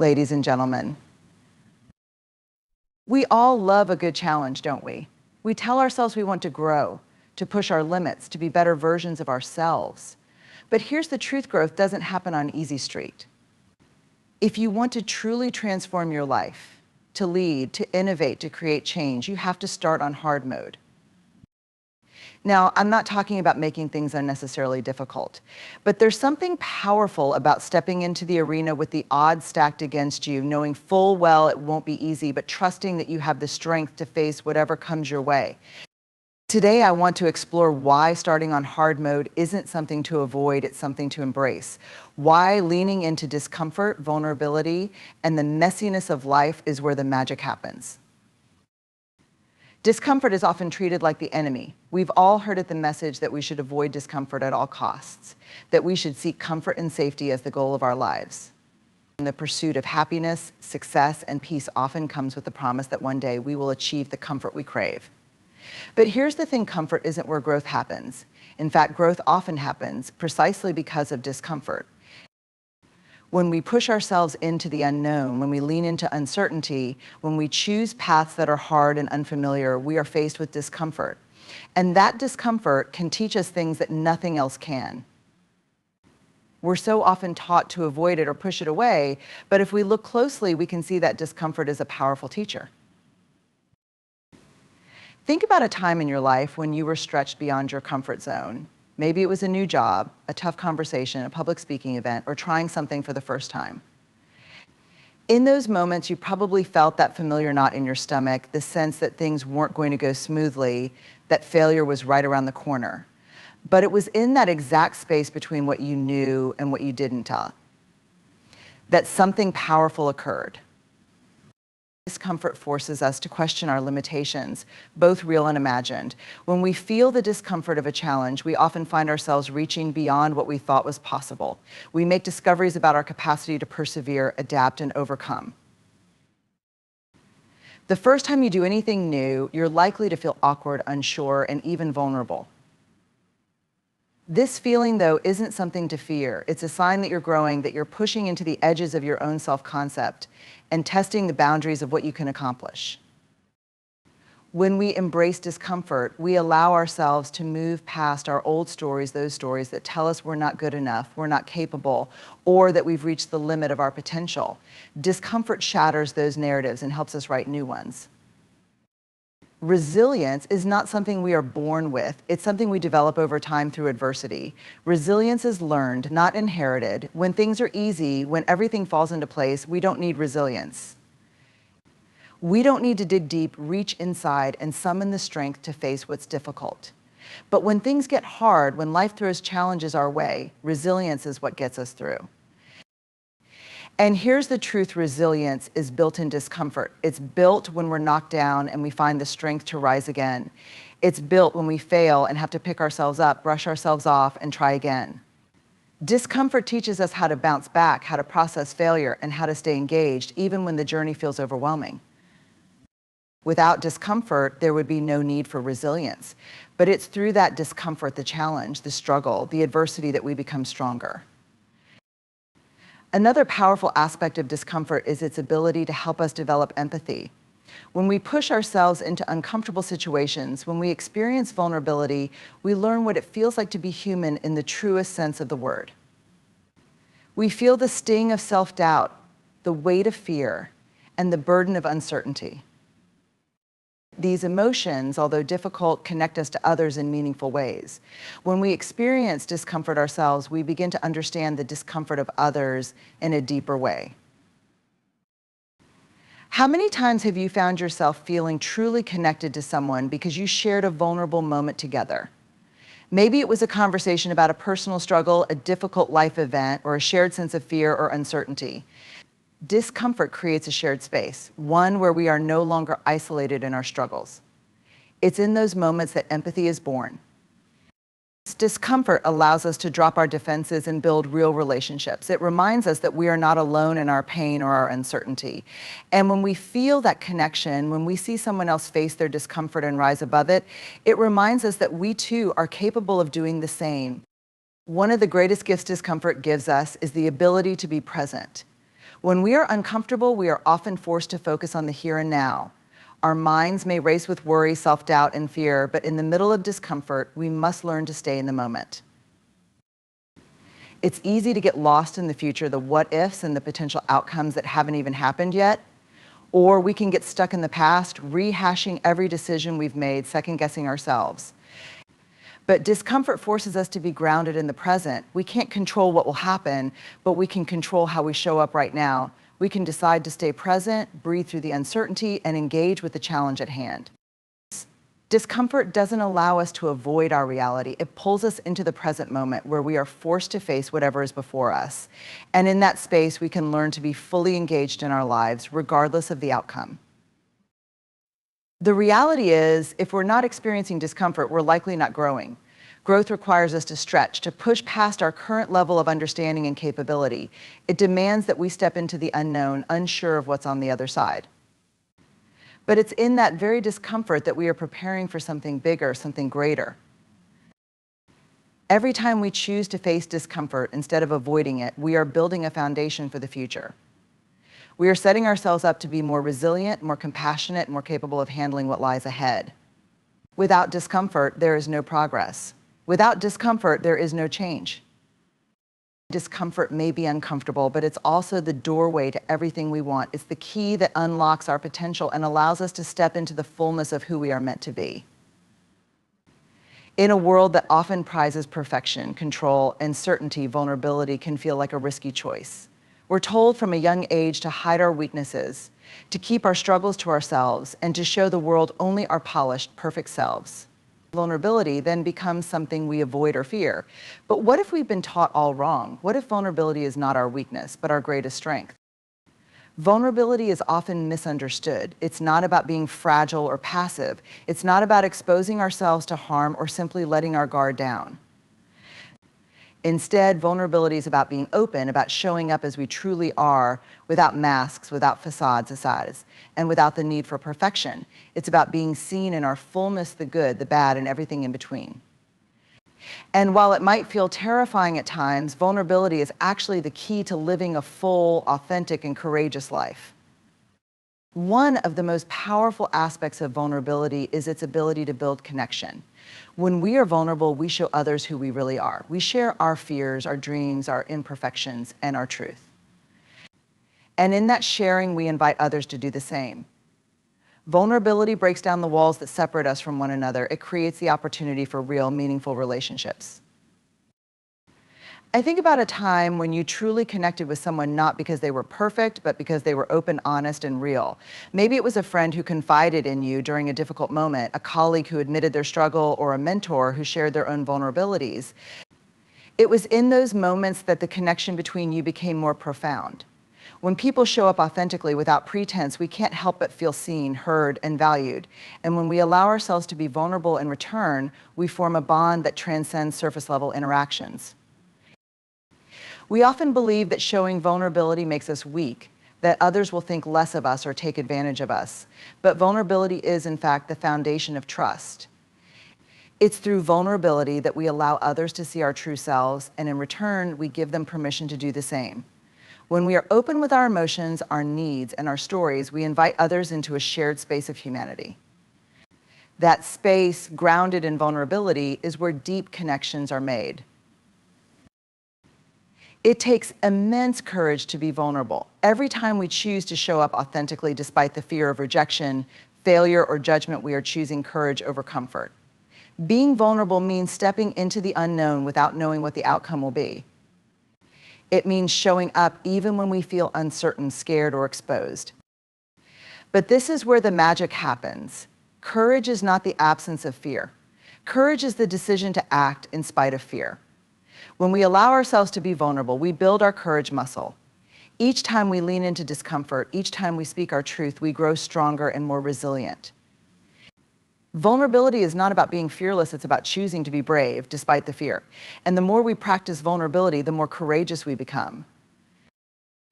ladies and gentlemen. We all love a good challenge, don't we? We tell ourselves we want to grow, to push our limits, to be better versions of ourselves. But here's the truth: growth doesn't happen on easy street. If you want to truly transform your life, to lead, to innovate, to create change, you have to start on hard mode. Now, I'm not talking about making things unnecessarily difficult, but there's something powerful about stepping into the arena with the odds stacked against you, knowing full well it won't be easy, but trusting that you have the strength to face whatever comes your way. Today, I want to explore why starting on hard mode isn't something to avoid, it's something to embrace. Why leaning into discomfort, vulnerability, and the messiness of life is where the magic happens. Discomfort is often treated like the enemy. We've all heard it, the message that we should avoid discomfort at all costs, that we should seek comfort and safety as the goal of our lives. And the pursuit of happiness, success, and peace often comes with the promise that one day we will achieve the comfort we crave. But here's the thing: comfort isn't where growth happens. In fact, growth often happens precisely because of discomfort. When we push ourselves into the unknown, when we lean into uncertainty, when we choose paths that are hard and unfamiliar, we are faced with discomfort. And that discomfort can teach us things that nothing else can. We're so often taught to avoid it or push it away, but if we look closely, we can see that discomfort is a powerful teacher. Think about a time in your life when you were stretched beyond your comfort zone. Maybe it was a new job, a tough conversation, a public speaking event, or trying something for the first time. In those moments, you probably felt that familiar knot in your stomach, the sense that things weren't going to go smoothly, that failure was right around the corner. But it was in that exact space between what you knew and what you didn't tell that something powerful occurred. Discomfort forces us to question our limitations, both real and imagined. When we feel the discomfort of a challenge, we often find ourselves reaching beyond what we thought was possible. We make discoveries about our capacity to persevere, adapt, and overcome. The first time you do anything new, you're likely to feel awkward, unsure, and even vulnerable. This feeling, though, isn't something to fear. It's a sign that you're growing, that you're pushing into the edges of your own self-concept and testing the boundaries of what you can accomplish. When we embrace discomfort, we allow ourselves to move past our old stories, those stories that tell us we're not good enough, we're not capable, or that we've reached the limit of our potential. Discomfort shatters those narratives and helps us write new ones. Resilience is not something we are born with. It's something we develop over time through adversity. Resilience is learned, not inherited. When things are easy, when everything falls into place, we don't need resilience. We don't need to dig deep, reach inside, and summon the strength to face what's difficult. But when things get hard, when life throws challenges our way, resilience is what gets us through. And here's the truth: resilience is built in discomfort. It's built when we're knocked down and we find the strength to rise again. It's built when we fail and have to pick ourselves up, brush ourselves off, and try again. Discomfort teaches us how to bounce back, how to process failure, and how to stay engaged, even when the journey feels overwhelming. Without discomfort, there would be no need for resilience. But it's through that discomfort, the challenge, the struggle, the adversity, that we become stronger. Another powerful aspect of discomfort is its ability to help us develop empathy. When we push ourselves into uncomfortable situations, when we experience vulnerability, we learn what it feels like to be human in the truest sense of the word. We feel the sting of self-doubt, the weight of fear, and the burden of uncertainty. These emotions, although difficult, connect us to others in meaningful ways. When we experience discomfort ourselves, we begin to understand the discomfort of others in a deeper way. How many times have you found yourself feeling truly connected to someone because you shared a vulnerable moment together? Maybe it was a conversation about a personal struggle, a difficult life event, or a shared sense of fear or uncertainty. Discomfort creates a shared space, one where we are no longer isolated in our struggles. It's in those moments that empathy is born. Discomfort allows us to drop our defenses and build real relationships. It reminds us that we are not alone in our pain or our uncertainty. And when we feel that connection, when we see someone else face their discomfort and rise above it, it reminds us that we too are capable of doing the same. One of the greatest gifts discomfort gives us is the ability to be present. When we are uncomfortable, we are often forced to focus on the here and now. Our minds may race with worry, self-doubt, and fear, but in the middle of discomfort, we must learn to stay in the moment. It's easy to get lost in the future, the what-ifs and the potential outcomes that haven't even happened yet. Or we can get stuck in the past, rehashing every decision we've made, second-guessing ourselves. But discomfort forces us to be grounded in the present. We can't control what will happen, but we can control how we show up right now. We can decide to stay present, breathe through the uncertainty, and engage with the challenge at hand. Discomfort doesn't allow us to avoid our reality. It pulls us into the present moment where we are forced to face whatever is before us. And in that space, we can learn to be fully engaged in our lives, regardless of the outcome. The reality is, if we're not experiencing discomfort, we're likely not growing. Growth requires us to stretch, to push past our current level of understanding and capability. It demands that we step into the unknown, unsure of what's on the other side. But it's in that very discomfort that we are preparing for something bigger, something greater. Every time we choose to face discomfort instead of avoiding it, we are building a foundation for the future. We are setting ourselves up to be more resilient, more compassionate, more capable of handling what lies ahead. Without discomfort, there is no progress. Without discomfort, there is no change. Discomfort may be uncomfortable, but it's also the doorway to everything we want. It's the key that unlocks our potential and allows us to step into the fullness of who we are meant to be. In a world that often prizes perfection, control, and certainty, vulnerability can feel like a risky choice. We're told from a young age to hide our weaknesses, to keep our struggles to ourselves, and to show the world only our polished, perfect selves. Vulnerability then becomes something we avoid or fear. But what if we've been taught all wrong? What if vulnerability is not our weakness, but our greatest strength? Vulnerability is often misunderstood. It's not about being fragile or passive. It's not about exposing ourselves to harm or simply letting our guard down. Instead, vulnerability is about being open, about showing up as we truly are, without masks, without facades, and without the need for perfection. It's about being seen in our fullness, the good, the bad, and everything in between. And while it might feel terrifying at times, vulnerability is actually the key to living a full, authentic, and courageous life. One of the most powerful aspects of vulnerability is its ability to build connection. When we are vulnerable, we show others who we really are. We share our fears, our dreams, our imperfections, and our truth. And in that sharing, we invite others to do the same. Vulnerability breaks down the walls that separate us from one another. It creates the opportunity for real, meaningful relationships. I think about a time when you truly connected with someone not because they were perfect, but because they were open, honest, and real. Maybe it was a friend who confided in you during a difficult moment, a colleague who admitted their struggle, or a mentor who shared their own vulnerabilities. It was in those moments that the connection between you became more profound. When people show up authentically without pretense, we can't help but feel seen, heard, and valued. And when we allow ourselves to be vulnerable in return, we form a bond that transcends surface-level interactions. We often believe that showing vulnerability makes us weak, that others will think less of us or take advantage of us. But vulnerability is, in fact, the foundation of trust. It's through vulnerability that we allow others to see our true selves, and in return, we give them permission to do the same. When we are open with our emotions, our needs, and our stories, we invite others into a shared space of humanity. That space, grounded in vulnerability, is where deep connections are made. It takes immense courage to be vulnerable. Every time we choose to show up authentically despite the fear of rejection, failure, or judgment, we are choosing courage over comfort. Being vulnerable means stepping into the unknown without knowing what the outcome will be. It means showing up even when we feel uncertain, scared, or exposed. But this is where the magic happens. Courage is not the absence of fear. Courage is the decision to act in spite of fear. When we allow ourselves to be vulnerable, we build our courage muscle. Each time we lean into discomfort, each time we speak our truth, we grow stronger and more resilient. Vulnerability is not about being fearless, it's about choosing to be brave despite the fear. And the more we practice vulnerability, the more courageous we become.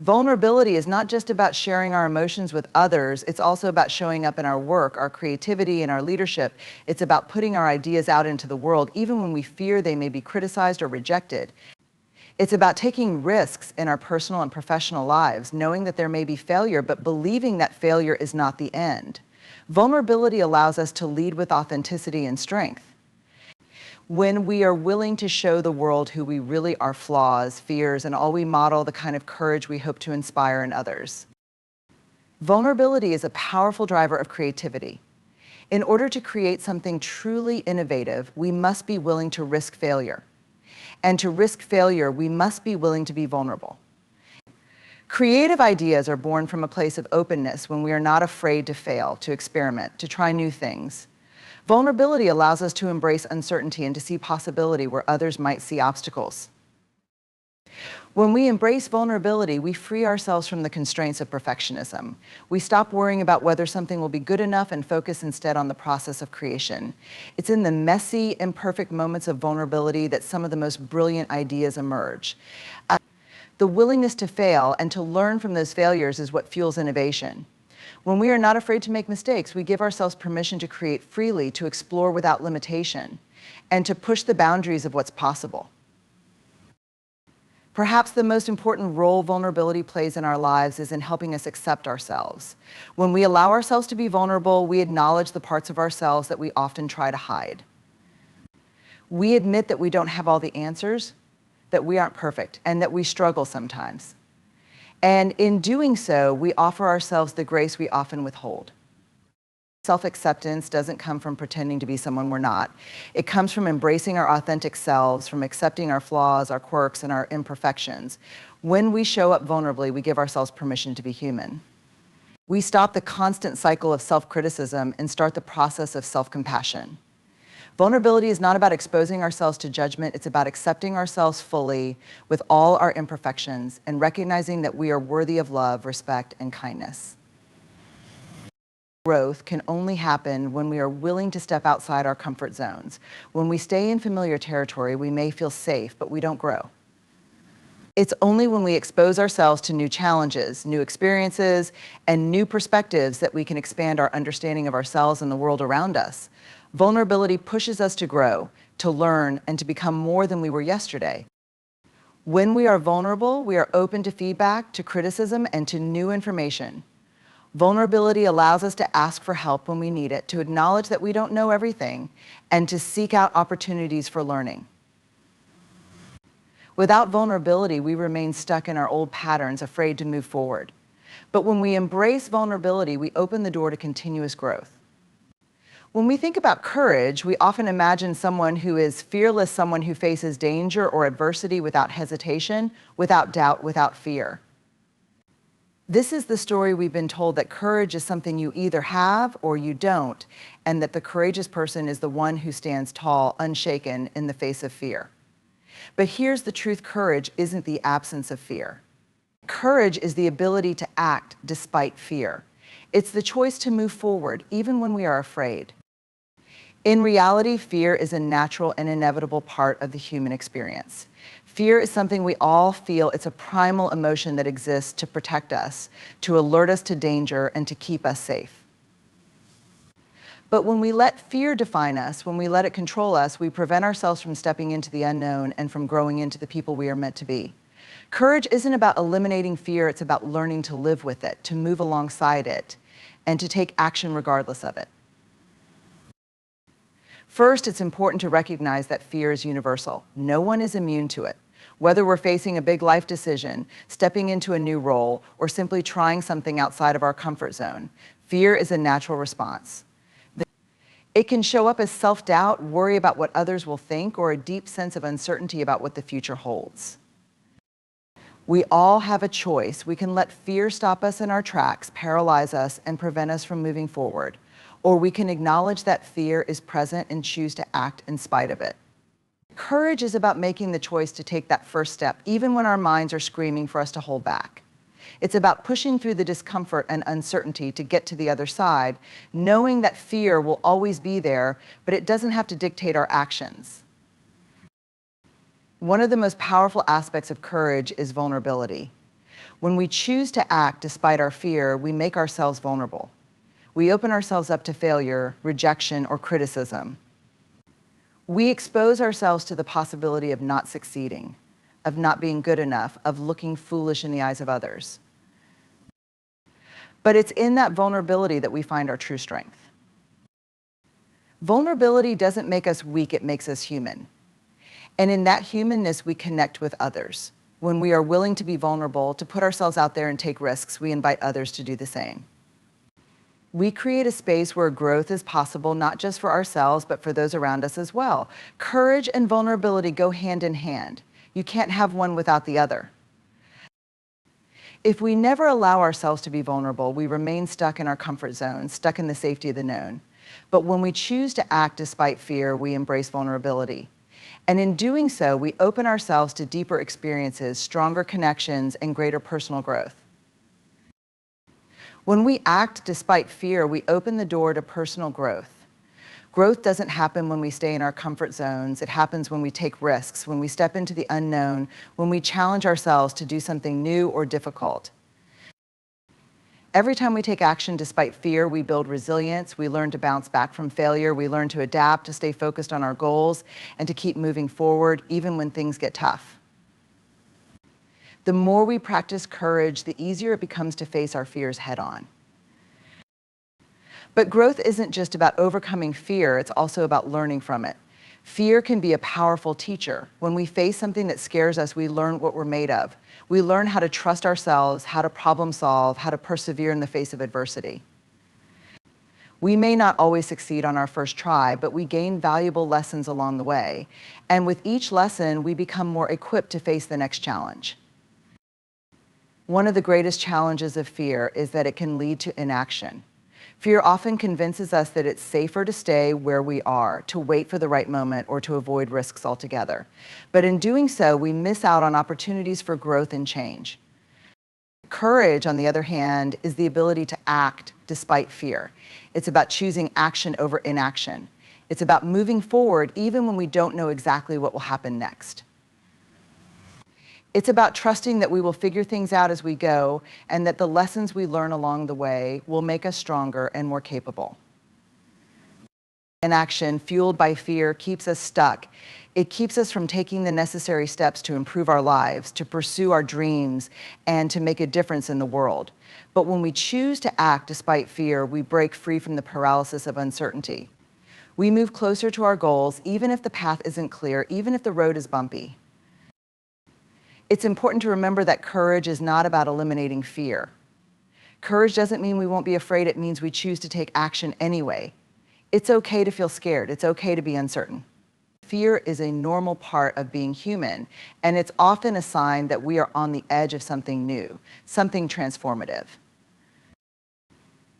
Vulnerability is not just about sharing our emotions with others, it's also about showing up in our work, our creativity, and our leadership. It's about putting our ideas out into the world, even when we fear they may be criticized or rejected. It's about taking risks in our personal and professional lives, knowing that there may be failure, but believing that failure is not the end. Vulnerability allows us to lead with authenticity and strength. When we are willing to show the world who we really are, flaws, fears, and all, we model the kind of courage we hope to inspire in others. Vulnerability is a powerful driver of creativity. In order to create something truly innovative, we must be willing to risk failure. And to risk failure, we must be willing to be vulnerable. Creative ideas are born from a place of openness when we are not afraid to fail, to experiment, to try new things. Vulnerability allows us to embrace uncertainty and to see possibility where others might see obstacles. When we embrace vulnerability, we free ourselves from the constraints of perfectionism. We stop worrying about whether something will be good enough and focus instead on the process of creation. It's in the messy, imperfect moments of vulnerability that some of the most brilliant ideas emerge. The willingness to fail and to learn from those failures is what fuels innovation. When we are not afraid to make mistakes, we give ourselves permission to create freely, to explore without limitation, and to push the boundaries of what's possible. Perhaps the most important role vulnerability plays in our lives is in helping us accept ourselves. When we allow ourselves to be vulnerable, we acknowledge the parts of ourselves that we often try to hide. We admit that we don't have all the answers, that we aren't perfect, and that we struggle sometimes. And in doing so, we offer ourselves the grace we often withhold. Self-acceptance doesn't come from pretending to be someone we're not. It comes from embracing our authentic selves, from accepting our flaws, our quirks, and our imperfections. When we show up vulnerably, we give ourselves permission to be human. We stop the constant cycle of self-criticism and start the process of self-compassion. Vulnerability is not about exposing ourselves to judgment. It's about accepting ourselves fully with all our imperfections and recognizing that we are worthy of love, respect, and kindness. Growth can only happen when we are willing to step outside our comfort zones. When we stay in familiar territory, we may feel safe, but we don't grow. It's only when we expose ourselves to new challenges, new experiences, and new perspectives that we can expand our understanding of ourselves and the world around us. Vulnerability pushes us to grow, to learn, and to become more than we were yesterday. When we are vulnerable, we are open to feedback, to criticism, and to new information. Vulnerability allows us to ask for help when we need it, to acknowledge that we don't know everything, and to seek out opportunities for learning. Without vulnerability, we remain stuck in our old patterns, afraid to move forward. But when we embrace vulnerability, we open the door to continuous growth. When we think about courage, we often imagine someone who is fearless, someone who faces danger or adversity without hesitation, without doubt, without fear. This is the story we've been told, that courage is something you either have or you don't, and that the courageous person is the one who stands tall, unshaken in the face of fear. But here's the truth: courage isn't the absence of fear. Courage is the ability to act despite fear. It's the choice to move forward, even when we are afraid. In reality, fear is a natural and inevitable part of the human experience. Fear is something we all feel. It's a primal emotion that exists to protect us, to alert us to danger, and to keep us safe. But when we let fear define us, when we let it control us, we prevent ourselves from stepping into the unknown and from growing into the people we are meant to be. Courage isn't about eliminating fear. It's about learning to live with it, to move alongside it, and to take action regardless of it. First, it's important to recognize that fear is universal. No one is immune to it. Whether we're facing a big life decision, stepping into a new role, or simply trying something outside of our comfort zone, fear is a natural response. It can show up as self-doubt, worry about what others will think, or a deep sense of uncertainty about what the future holds. We all have a choice. We can let fear stop us in our tracks, paralyze us, and prevent us from moving forward. Or we can acknowledge that fear is present and choose to act in spite of it. Courage is about making the choice to take that first step, even when our minds are screaming for us to hold back. It's about pushing through the discomfort and uncertainty to get to the other side, knowing that fear will always be there, but it doesn't have to dictate our actions. One of the most powerful aspects of courage is vulnerability. When we choose to act despite our fear, we make ourselves vulnerable. We open ourselves up to failure, rejection, or criticism. We expose ourselves to the possibility of not succeeding. of not being good enough, of looking foolish in the eyes of others. But it's in that vulnerability that we find our true strength. Vulnerability doesn't make us weak, it makes us human. And in that humanness, we connect with others. When we are willing to be vulnerable, to put ourselves out there and take risks, we invite others to do the same. We create a space where growth is possible, not just for ourselves, but for those around us as well. Courage and vulnerability go hand in hand. You can't have one without the other. If we never allow ourselves to be vulnerable, we remain stuck in our comfort zone, stuck in the safety of the known. But when we choose to act despite fear, we embrace vulnerability. And in doing so, we open ourselves to deeper experiences, stronger connections, and greater personal growth. When we act despite fear, we open the door to personal growth. Growth doesn't happen when we stay in our comfort zones. It happens when we take risks, when we step into the unknown, when we challenge ourselves to do something new or difficult. Every time we take action despite fear, we build resilience, we learn to bounce back from failure, we learn to adapt, to stay focused on our goals, and to keep moving forward even when things get tough. The more we practice courage, the easier it becomes to face our fears head on. But growth isn't just about overcoming fear, it's also about learning from it. Fear can be a powerful teacher. When we face something that scares us, we learn what we're made of. We learn how to trust ourselves, how to problem solve, how to persevere in the face of adversity. We may not always succeed on our first try, but we gain valuable lessons along the way. And with each lesson, we become more equipped to face the next challenge. One of the greatest challenges of fear is that it can lead to inaction. Fear often convinces us that it's safer to stay where we are, to wait for the right moment, or to avoid risks altogether. But in doing so, we miss out on opportunities for growth and change. Courage, on the other hand, is the ability to act despite fear. It's about choosing action over inaction. It's about moving forward even when we don't know exactly what will happen next. It's about trusting that we will figure things out as we go and that the lessons we learn along the way will make us stronger and more capable. Inaction, fueled by fear, keeps us stuck. It keeps us from taking the necessary steps to improve our lives, to pursue our dreams, and to make a difference in the world. But when we choose to act despite fear, we break free from the paralysis of uncertainty. We move closer to our goals, even if the path isn't clear, even if the road is bumpy. It's important to remember that courage is not about eliminating fear. Courage doesn't mean we won't be afraid, it means we choose to take action anyway. It's okay to feel scared, it's okay to be uncertain. Fear is a normal part of being human, and it's often a sign that we are on the edge of something new, something transformative.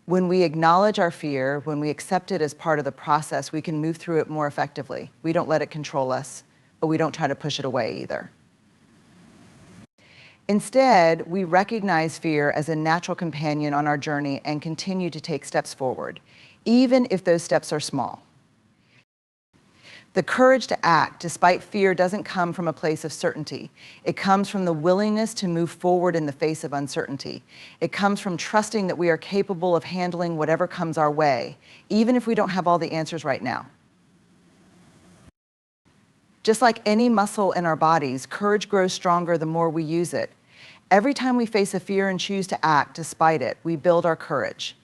When we acknowledge our fear, when we accept it as part of the process, we can move through it more effectively. We don't let it control us, but we don't try to push it away either. Instead, we recognize fear as a natural companion on our journey and continue to take steps forward, even if those steps are small. The courage to act despite fear doesn't come from a place of certainty. It comes from the willingness to move forward in the face of uncertainty. It comes from trusting that we are capable of handling whatever comes our way, even if we don't have all the answers right now. Just like any muscle in our bodies, courage grows stronger the more we use it. Every time we face a fear and choose to act despite it, we build our courage.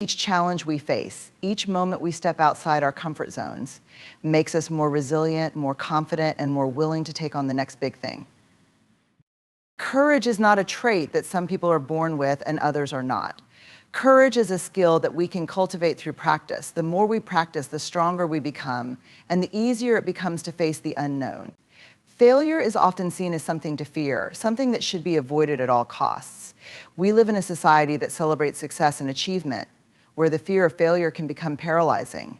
Each challenge we face, each moment we step outside our comfort zones, makes us more resilient, more confident, and more willing to take on the next big thing. Courage is not a trait that some people are born with and others are not. Courage is a skill that we can cultivate through practice. The more we practice, the stronger we become, and the easier it becomes to face the unknown. Failure is often seen as something to fear, something that should be avoided at all costs. We live in a society that celebrates success and achievement, where the fear of failure can become paralyzing.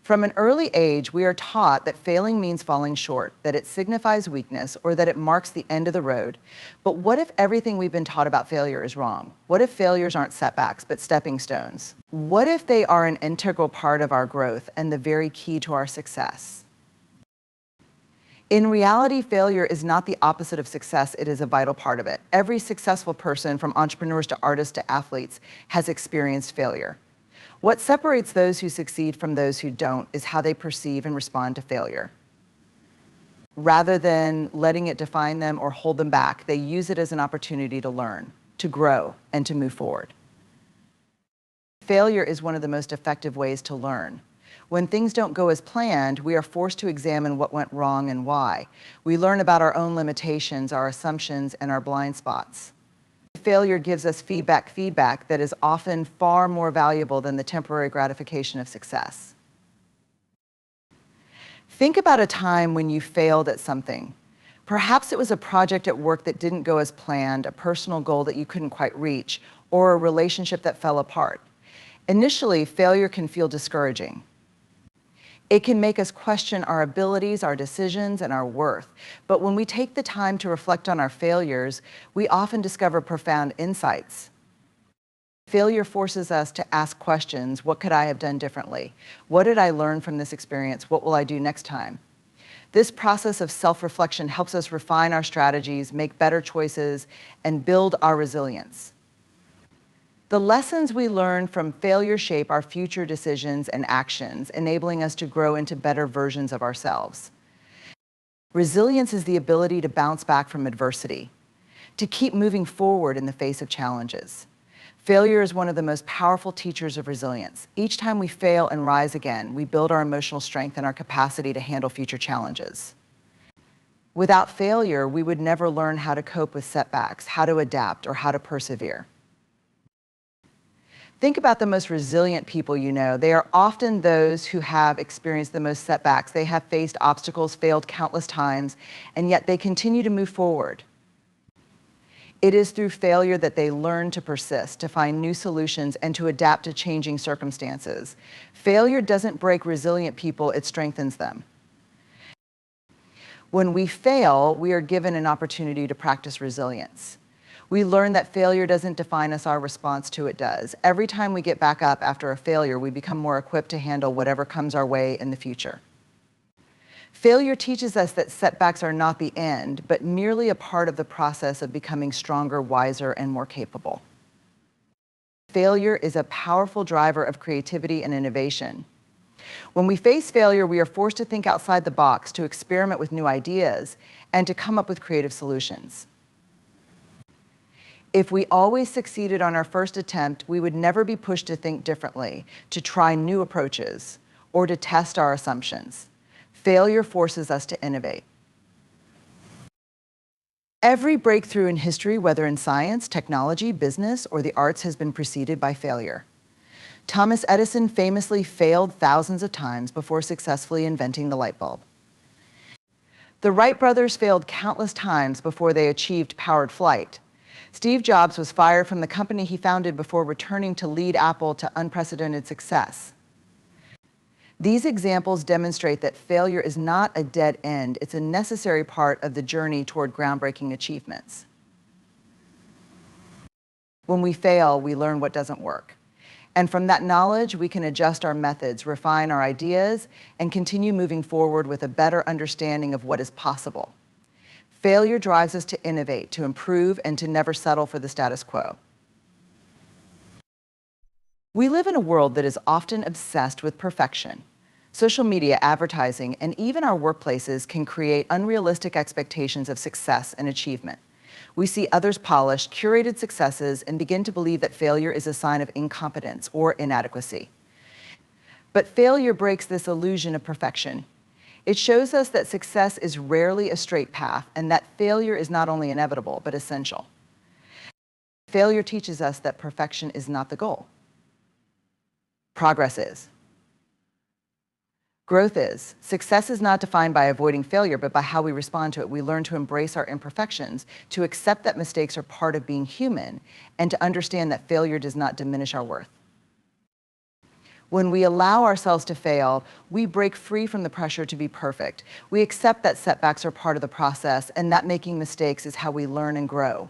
From an early age, we are taught that failing means falling short, that it signifies weakness, or that it marks the end of the road. But what if everything we've been taught about failure is wrong? What if failures aren't setbacks, but stepping stones? What if they are an integral part of our growth and the very key to our success? In reality, failure is not the opposite of success, it is a vital part of it. Every successful person, from entrepreneurs to artists to athletes, has experienced failure. What separates those who succeed from those who don't is how they perceive and respond to failure. Rather than letting it define them or hold them back, they use it as an opportunity to learn, to grow, and to move forward. Failure is one of the most effective ways to learn. When things don't go as planned, we are forced to examine what went wrong and why. We learn about our own limitations, our assumptions, and our blind spots. Failure gives us feedback that is often far more valuable than the temporary gratification of success. Think about a time when you failed at something. Perhaps it was a project at work that didn't go as planned, a personal goal that you couldn't quite reach, or a relationship that fell apart. Initially, failure can feel discouraging. It can make us question our abilities, our decisions, and our worth. But when we take the time to reflect on our failures, we often discover profound insights. Failure forces us to ask questions. What could I have done differently? What did I learn from this experience? What will I do next time? This process of self-reflection helps us refine our strategies, make better choices, and build our resilience. The lessons we learn from failure shape our future decisions and actions, enabling us to grow into better versions of ourselves. Resilience is the ability to bounce back from adversity, to keep moving forward in the face of challenges. Failure is one of the most powerful teachers of resilience. Each time we fail and rise again, we build our emotional strength and our capacity to handle future challenges. Without failure, we would never learn how to cope with setbacks, how to adapt, or how to persevere. Think about the most resilient people you know. They are often those who have experienced the most setbacks. They have faced obstacles, failed countless times, and yet they continue to move forward. It is through failure that they learn to persist, to find new solutions, and to adapt to changing circumstances. Failure doesn't break resilient people, it strengthens them. When we fail, we are given an opportunity to practice resilience. We learn that failure doesn't define us, our response to it does. Every time we get back up after a failure, we become more equipped to handle whatever comes our way in the future. Failure teaches us that setbacks are not the end, but merely a part of the process of becoming stronger, wiser, and more capable. Failure is a powerful driver of creativity and innovation. When we face failure, we are forced to think outside the box, to experiment with new ideas, and to come up with creative solutions. If we always succeeded on our first attempt, we would never be pushed to think differently, to try new approaches, or to test our assumptions. Failure forces us to innovate. Every breakthrough in history, whether in science, technology, business, or the arts, has been preceded by failure. Thomas Edison famously failed thousands of times before successfully inventing the light bulb. The Wright brothers failed countless times before they achieved powered flight. Steve Jobs was fired from the company he founded before returning to lead Apple to unprecedented success. These examples demonstrate that failure is not a dead end, it's a necessary part of the journey toward groundbreaking achievements. When we fail, we learn what doesn't work. And from that knowledge, we can adjust our methods, refine our ideas, and continue moving forward with a better understanding of what is possible. Failure drives us to innovate, to improve, and to never settle for the status quo. We live in a world that is often obsessed with perfection. Social media, advertising, and even our workplaces can create unrealistic expectations of success and achievement. We see others' polished, curated successes and begin to believe that failure is a sign of incompetence or inadequacy. But failure breaks this illusion of perfection. It shows us that success is rarely a straight path and that failure is not only inevitable, but essential. Failure teaches us that perfection is not the goal. Progress is. Growth is. Success is not defined by avoiding failure, but by how we respond to it. We learn to embrace our imperfections, to accept that mistakes are part of being human, and to understand that failure does not diminish our worth. When we allow ourselves to fail, we break free from the pressure to be perfect. We accept that setbacks are part of the process and that making mistakes is how we learn and grow.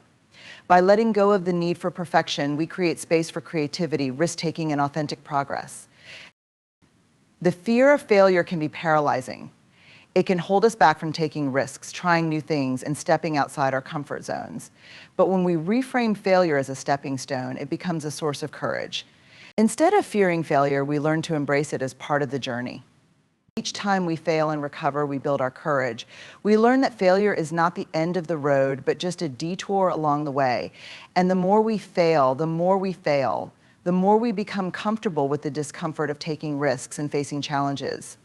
By letting go of the need for perfection, we create space for creativity, risk-taking, and authentic progress. The fear of failure can be paralyzing. It can hold us back from taking risks, trying new things, and stepping outside our comfort zones. But when we reframe failure as a stepping stone, it becomes a source of courage. Instead of fearing failure, we learn to embrace it as part of the journey. Each time we fail and recover, we build our courage. We learn that failure is not the end of the road, but just a detour along the way. And the more we fail, the more we become comfortable with the discomfort of taking risks and facing challenges.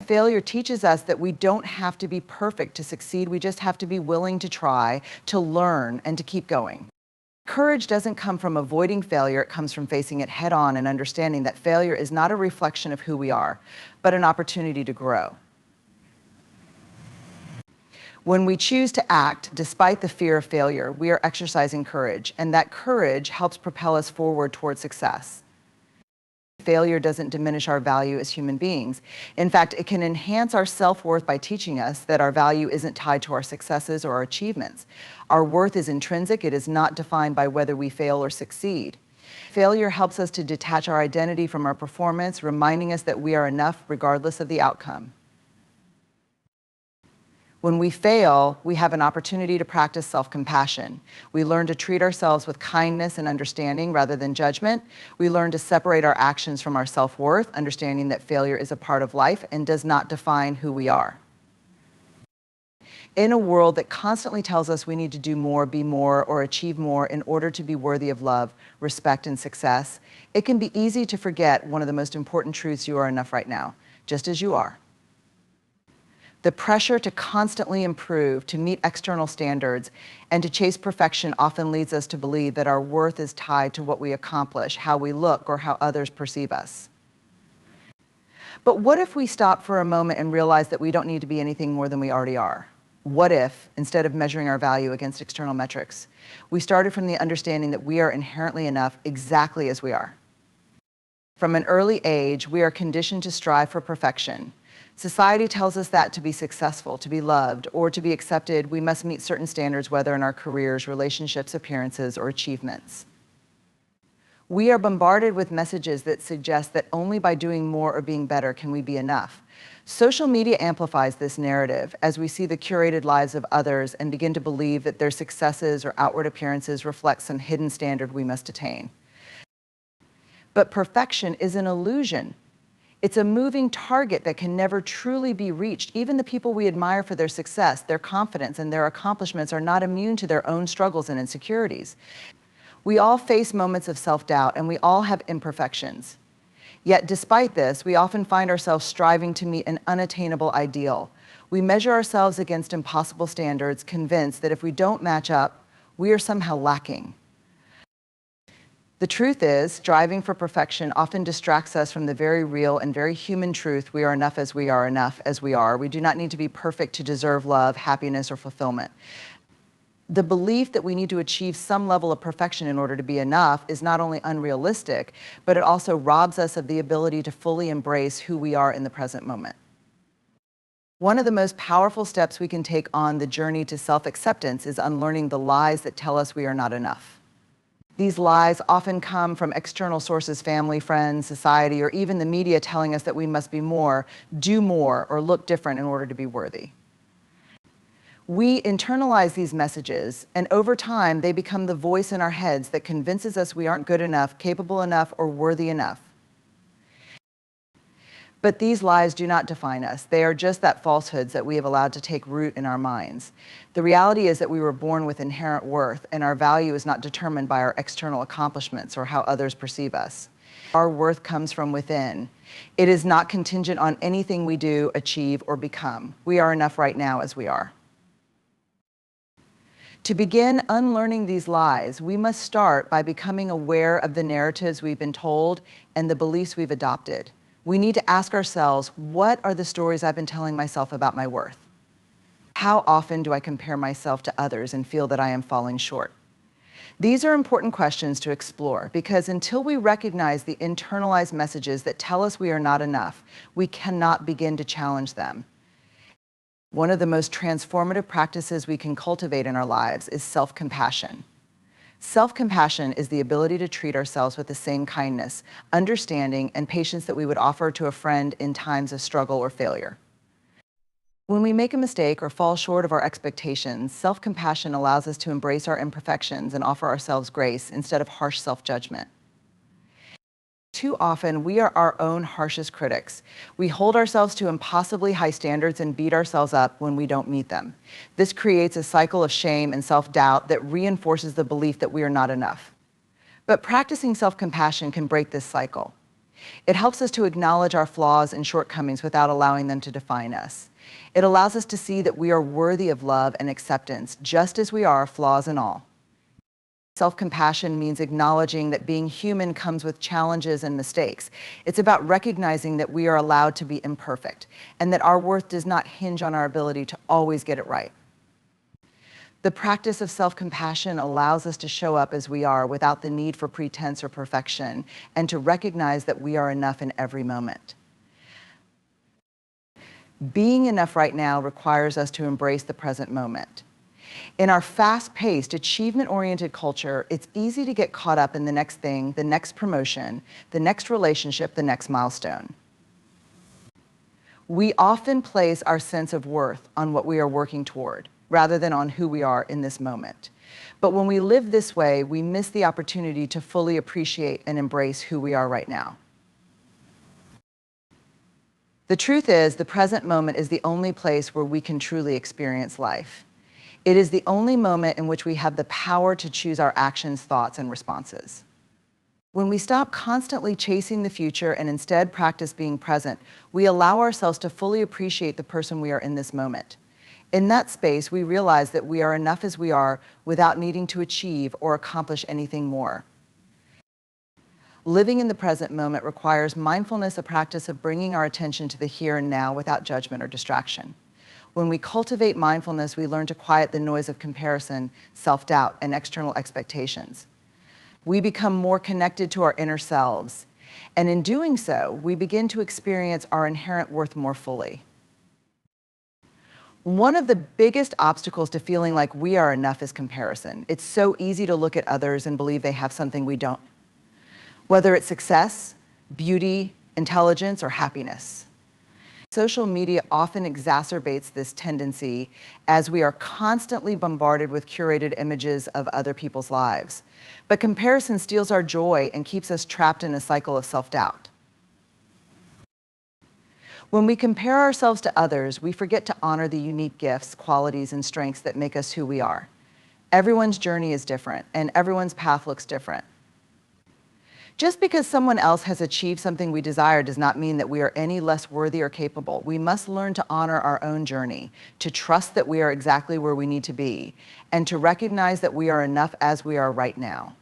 Failure teaches us that we don't have to be perfect to succeed. We just have to be willing to try, to learn, and to keep going. Courage doesn't come from avoiding failure, it comes from facing it head on and understanding that failure is not a reflection of who we are, but an opportunity to grow. When we choose to act despite the fear of failure, we are exercising courage, and that courage helps propel us forward toward success. Failure doesn't diminish our value as human beings. In fact, it can enhance our self-worth by teaching us that our value isn't tied to our successes or our achievements. Our worth is intrinsic. It is not defined by whether we fail or succeed. Failure helps us to detach our identity from our performance, reminding us that we are enough regardless of the outcome. When we fail, we have an opportunity to practice self-compassion. We learn to treat ourselves with kindness and understanding rather than judgment. We learn to separate our actions from our self-worth, understanding that failure is a part of life and does not define who we are. In a world that constantly tells us we need to do more, be more, or achieve more in order to be worthy of love, respect, and success, it can be easy to forget one of the most important truths: you are enough right now, just as you are. The pressure to constantly improve, to meet external standards, and to chase perfection often leads us to believe that our worth is tied to what we accomplish, how we look, or how others perceive us. But what if we stop for a moment and realize that we don't need to be anything more than we already are? What if, instead of measuring our value against external metrics, we started from the understanding that we are inherently enough exactly as we are? From an early age, we are conditioned to strive for perfection. Society tells us that to be successful, to be loved, or to be accepted, we must meet certain standards, whether in our careers, relationships, appearances, or achievements. We are bombarded with messages that suggest that only by doing more or being better can we be enough. Social media amplifies this narrative as we see the curated lives of others and begin to believe that their successes or outward appearances reflect some hidden standard we must attain. But perfection is an illusion. It's a moving target that can never truly be reached. Even the people we admire for their success, their confidence, and their accomplishments are not immune to their own struggles and insecurities. We all face moments of self-doubt, and we all have imperfections. Yet despite this, we often find ourselves striving to meet an unattainable ideal. We measure ourselves against impossible standards, convinced that if we don't match up, we are somehow lacking. The truth is, striving for perfection often distracts us from the very real and very human truth: we are enough as we are enough as we are. We do not need to be perfect to deserve love, happiness, or fulfillment. The belief that we need to achieve some level of perfection in order to be enough is not only unrealistic, but it also robs us of the ability to fully embrace who we are in the present moment. One of the most powerful steps we can take on the journey to self-acceptance is unlearning the lies that tell us we are not enough. These lies often come from external sources: family, friends, society, or even the media telling us that we must be more, do more, or look different in order to be worthy. We internalize these messages, and over time, they become the voice in our heads that convinces us we aren't good enough, capable enough, or worthy enough. But these lies do not define us. They are just that falsehoods that we have allowed to take root in our minds. The reality is that we were born with inherent worth, and our value is not determined by our external accomplishments or how others perceive us. Our worth comes from within. It is not contingent on anything we do, achieve, or become. We are enough right now as we are. To begin unlearning these lies, we must start by becoming aware of the narratives we've been told and the beliefs we've adopted. We need to ask ourselves, what are the stories I've been telling myself about my worth? How often do I compare myself to others and feel that I am falling short? These are important questions to explore, because until we recognize the internalized messages that tell us we are not enough, we cannot begin to challenge them. One of the most transformative practices we can cultivate in our lives is self-compassion. Self-compassion is the ability to treat ourselves with the same kindness, understanding, and patience that we would offer to a friend in times of struggle or failure. When we make a mistake or fall short of our expectations, self-compassion allows us to embrace our imperfections and offer ourselves grace instead of harsh self-judgment. too often we are our own harshest critics. We hold ourselves to impossibly high standards and beat ourselves up when we don't meet them. This creates a cycle of shame and self-doubt that reinforces the belief that we are not enough. But practicing self-compassion can break this cycle. It helps us to acknowledge our flaws and shortcomings without allowing them to define us. It allows us to see that we are worthy of love and acceptance, just as we are, flaws and all. Self-compassion means acknowledging that being human comes with challenges and mistakes. It's about recognizing that we are allowed to be imperfect and that our worth does not hinge on our ability to always get it right. The practice of self-compassion allows us to show up as we are without the need for pretense or perfection, and to recognize that we are enough in every moment. Being enough right now requires us to embrace the present moment. In our fast-paced, achievement-oriented culture, it's easy to get caught up in the next thing, the next promotion, the next relationship, the next milestone. We often place our sense of worth on what we are working toward, rather than on who we are in this moment. But when we live this way, we miss the opportunity to fully appreciate and embrace who we are right now. The truth is, the present moment is the only place where we can truly experience life. It is the only moment in which we have the power to choose our actions, thoughts, and responses. When we stop constantly chasing the future and instead practice being present, we allow ourselves to fully appreciate the person we are in this moment. In that space, we realize that we are enough as we are without needing to achieve or accomplish anything more. Living in the present moment requires mindfulness, a practice of bringing our attention to the here and now without judgment or distraction. When we cultivate mindfulness, we learn to quiet the noise of comparison, self-doubt, and external expectations. We become more connected to our inner selves, and in doing so, we begin to experience our inherent worth more fully. One of the biggest obstacles to feeling like we are enough is comparison. It's so easy to look at others and believe they have something we don't. Whether it's success, beauty, intelligence, or happiness. Social media often exacerbates this tendency as we are constantly bombarded with curated images of other people's lives. But comparison steals our joy and keeps us trapped in a cycle of self-doubt. When we compare ourselves to others, we forget to honor the unique gifts, qualities, and strengths that make us who we are. Everyone's journey is different, and everyone's path looks different. Just because someone else has achieved something we desire does not mean that we are any less worthy or capable. We must learn to honor our own journey, to trust that we are exactly where we need to be, and to recognize that we are enough as we are right now.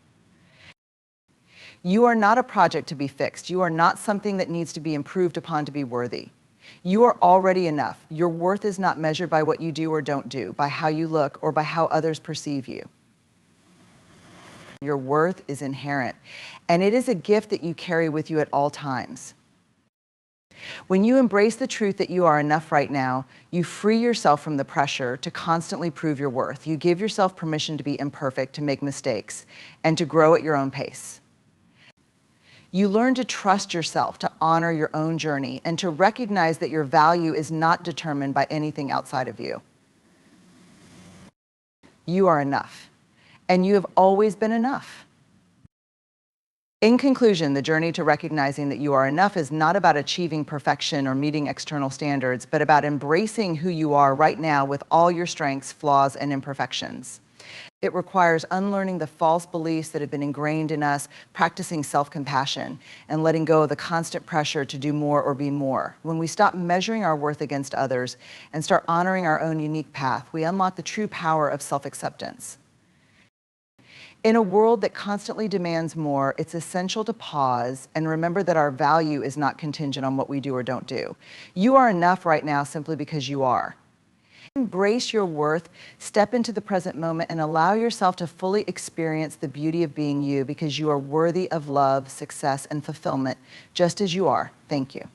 You are not a project to be fixed. You are not something that needs to be improved upon to be worthy. You are already enough. Your worth is not measured by what you do or don't do, by how you look, or by how others perceive you. Your worth is inherent, and it is a gift that you carry with you at all times. When you embrace the truth that you are enough right now, you free yourself from the pressure to constantly prove your worth. You give yourself permission to be imperfect, to make mistakes, and to grow at your own pace. You learn to trust yourself, to honor your own journey, and to recognize that your value is not determined by anything outside of you. You are enough. And you have always been enough. In conclusion, the journey to recognizing that you are enough is not about achieving perfection or meeting external standards, but about embracing who you are right now with all your strengths, flaws, and imperfections. It requires unlearning the false beliefs that have been ingrained in us, practicing self-compassion, and letting go of the constant pressure to do more or be more. When we stop measuring our worth against others and start honoring our own unique path, we unlock the true power of self-acceptance. In a world that constantly demands more, it's essential to pause and remember that our value is not contingent on what we do or don't do. You are enough right now simply because you are. Embrace your worth, step into the present moment, and allow yourself to fully experience the beauty of being you, because you are worthy of love, success, and fulfillment just as you are. Thank you.